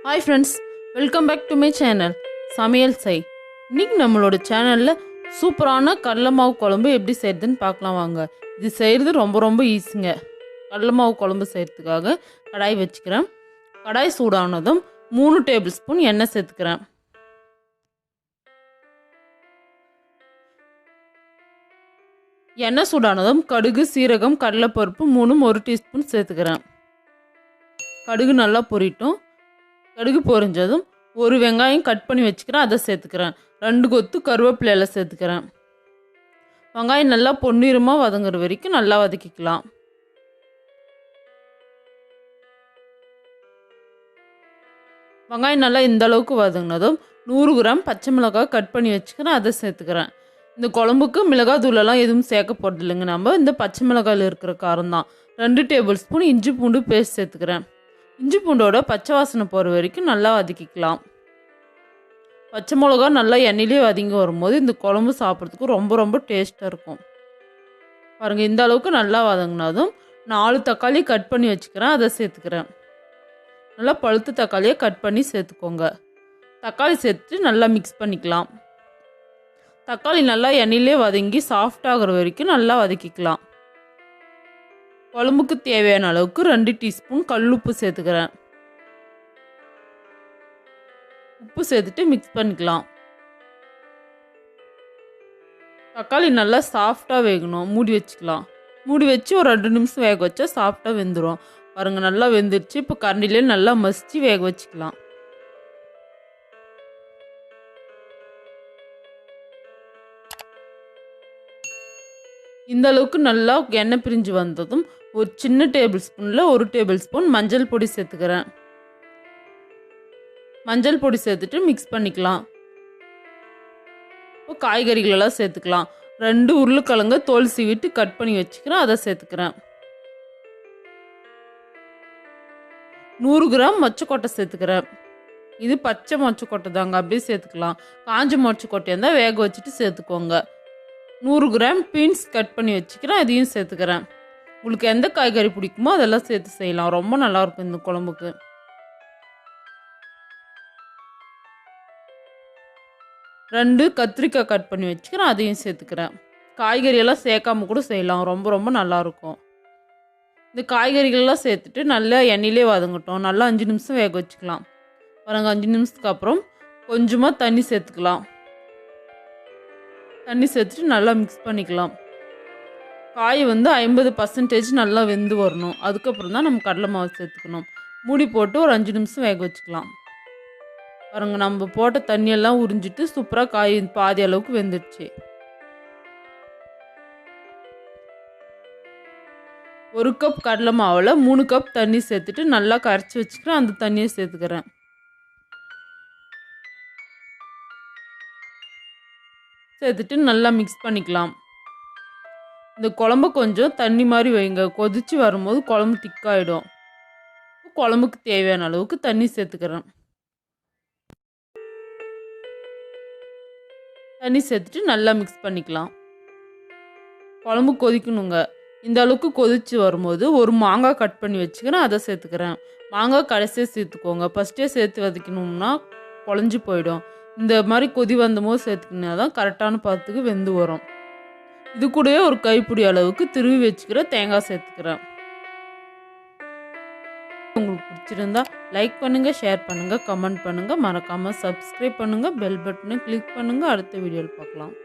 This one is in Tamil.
Hi friends, welcome back to my channel Samayal Sei. இன்றைக்கி நம்மளோட சேனலில் சூப்பரான கடலை மாவு குழம்பு எப்படி செய்கிறதுன்னு பார்க்கலாம் வாங்க. இது செய்கிறது ரொம்ப ஈஸிங்க. கடலை மாவு குழம்பு செய்கிறதுக்காக கடாய் வச்சுக்கிறேன். கடாய் சூடானதும் 3 டேபிள் ஸ்பூன் எண்ணெய் சேர்த்துக்கிறேன். எண்ணெய் சூடானதும் கடுகு, சீரகம், கடலைப்பருப்பு 3 1 டீஸ்பூன் சேர்த்துக்கிறேன். கடுகு நல்லா பொரிட்டும். கடுகு பொரிஞ்சதும் ஒரு வெங்காயம் கட் பண்ணி வச்சுக்கிறேன், அதை சேர்த்துக்கிறேன். 2 கொத்து கருவேப்பிலையில சேர்த்துக்கிறேன். வெங்காயம் நல்லா பொன்னிறமாக வதங்குற வரைக்கும் நல்லா வதக்கிக்கலாம். வெங்காயம் நல்லா இந்த அளவுக்கு வதங்கினதும் 100 கிராம் பச்சை மிளகாய் கட் பண்ணி வச்சுக்கிறேன், அதை சேர்த்துக்கிறேன். இந்த குழம்புக்கு மிளகாய் தூளெல்லாம் எதுவும் சேர்க்க போகிறது இல்லைங்க. நம்ம இந்த பச்சை மிளகாயில் இருக்கிற காரம் தான். 2 டேபிள் ஸ்பூன் இஞ்சி பூண்டு பேஸ்ட் சேர்த்துக்கிறேன். இஞ்சி பூண்டோட பச்சை வாசனை போகிற வரைக்கும் நல்லா வதக்கிக்கலாம். பச்சை மிளகா நல்லா எண்ணெயிலே வதங்கி வரும்போது இந்த குழம்பு சாப்பிட்றதுக்கு ரொம்ப டேஸ்ட்டாக இருக்கும். பாருங்கள், இந்த அளவுக்கு நல்லா வதங்கினதும் 4 தக்காளி கட் பண்ணி வச்சுக்கிறேன், அதை சேர்த்துக்கிறேன். நல்லா பழுத்த தக்காளியை கட் பண்ணி சேர்த்துக்கோங்க. தக்காளி சேர்த்துட்டு நல்லா மிக்ஸ் பண்ணிக்கலாம். தக்காளி நல்லா எண்ணெயிலே வதங்கி சாஃப்டாகிற வரைக்கும் நல்லா வதக்கிக்கலாம். குழம்புக்கு தேவையான அளவுக்கு 2 டீஸ்பூன் கல்லுப்பு சேர்த்துக்கிறேன். உப்பு சேர்த்துட்டு மிக்ஸ் பண்ணிக்கலாம். தக்காளி நல்லா சாஃப்டாக வேகணும். மூடி வச்சுக்கலாம். மூடி வச்சு ஒரு 2 நிமிஷம் வேக வச்சா சாஃப்டாக வெந்துடும். பாருங்கள், நல்லா வெந்துடுச்சு. இப்போ கரண்டிலே நல்லா மசிச்சு வேக வச்சுக்கலாம். இந்த அளவுக்கு நல்லா எண்ணெய் பிரிஞ்சு வந்ததும் ஒரு சின்ன டேபிள் ஸ்பூனில் 1 டேபிள் ஸ்பூன் மஞ்சள் பொடி சேர்த்துக்கிறேன். மஞ்சள் பொடி சேர்த்துட்டு மிக்ஸ் பண்ணிக்கலாம். இப்போ காய்கறிகளெல்லாம் சேர்த்துக்கலாம். 2 உருளைக்கிழங்கு தோல் சீவிட்டு கட் பண்ணி வச்சுக்கிறேன், அதை சேர்த்துக்கிறேன். 100 கிராம் மொச்சக்கொட்டை சேர்த்துக்கிறேன். இது பச்சை மொச்சக்கொட்டை தாங்க, அப்படியே சேர்த்துக்கலாம். காஞ்ச மொச்சக்கொட்டையாக இருந்தால் வேக வச்சுட்டு சேர்த்துக்கோங்க. 100 கிராம் பீன்ஸ் கட் பண்ணி வச்சுக்கிறேன், அதையும் சேர்த்துக்கிறேன். உங்களுக்கு எந்த காய்கறி பிடிக்குமோ அதெல்லாம் சேர்த்து செய்யலாம். ரொம்ப நல்லாயிருக்கும் இந்த குழம்புக்கு. 2 கத்திரிக்காய் கட் பண்ணி வச்சுக்கிறேன், அதையும் சேர்த்துக்கிறேன். காய்கறியெல்லாம் சேர்க்காம கூட செய்யலாம். ரொம்ப நல்லாயிருக்கும். இந்த காய்கறிகள்லாம் சேர்த்துட்டு நல்லா எண்ணெயிலே வதங்கட்டும். நல்லா 5 நிமிஷம் வேக வச்சுக்கலாம். பாருங்க, 5 நிமிஷத்துக்கு அப்புறம் கொஞ்சமாக தண்ணி சேர்த்துக்கலாம். தண்ணி சேர்த்துட்டு நல்லா மிக்ஸ் பண்ணிக்கலாம். காய் 50% நல்லா வெந்து வரணும். அதுக்கப்புறம் தான் நம்ம கடலை மாவு சேர்த்துக்கணும். மூடி போட்டு ஒரு 5 நிமிஷம் வேக வச்சுக்கலாம். பாருங்கள், நம்ம போட்ட தண்ணியெல்லாம் உறிஞ்சிட்டு சூப்பராக காய் பாதி அளவுக்கு வெந்துடுச்சு. 1 கப் கடலை மாவில் 3 கப் தண்ணி சேர்த்துட்டு நல்லா கரைச்சி வச்சுக்கிறேன். அந்த தண்ணியை சேர்த்துக்கிறேன். சேர்த்துட்டு நல்லா மிக்ஸ் பண்ணிக்கலாம். இந்த குழம்பு கொஞ்சம் தண்ணி மாதிரி வைங்க. கொதித்து வரும்போது குழம்பு திக்காயிடும். குழம்புக்கு தேவையான அளவுக்கு தண்ணி சேர்த்துக்கிறேன். தண்ணி சேர்த்துட்டு நல்லா மிக்ஸ் பண்ணிக்கலாம். குழம்பு கொதிக்கணுங்க. இந்த அளவுக்கு கொதித்து வரும்போது ஒரு மாங்காய் கட் பண்ணி வச்சுக்கிறேன், அதை சேர்த்துக்கிறேன். மாங்காய் கடைசியாக சேர்த்துக்கோங்க. ஃபஸ்ட்டே சேர்த்து வதக்கணும்னா குழஞ்சி போயிடும். இந்த மாதிரி கொதி வந்தபோது சேர்த்துக்கினா தான் கரெக்டான பதத்துக்கு வெந்து வரும். இது கூடவே ஒரு கைப்பிடி அளவுக்கு திருவி வச்சுக்கிற தேங்காய் சேர்த்துக்கிறேன். உங்களுக்கு பிடிச்சிருந்தா லைக் பண்ணுங்கள், ஷேர் பண்ணுங்கள், கமெண்ட் பண்ணுங்கள், மறக்காமல் சப்ஸ்கிரைப் பண்ணுங்கள், பெல் பட்டனை கிளிக் பண்ணுங்கள். அடுத்த வீடியோவில் பார்க்கலாம்.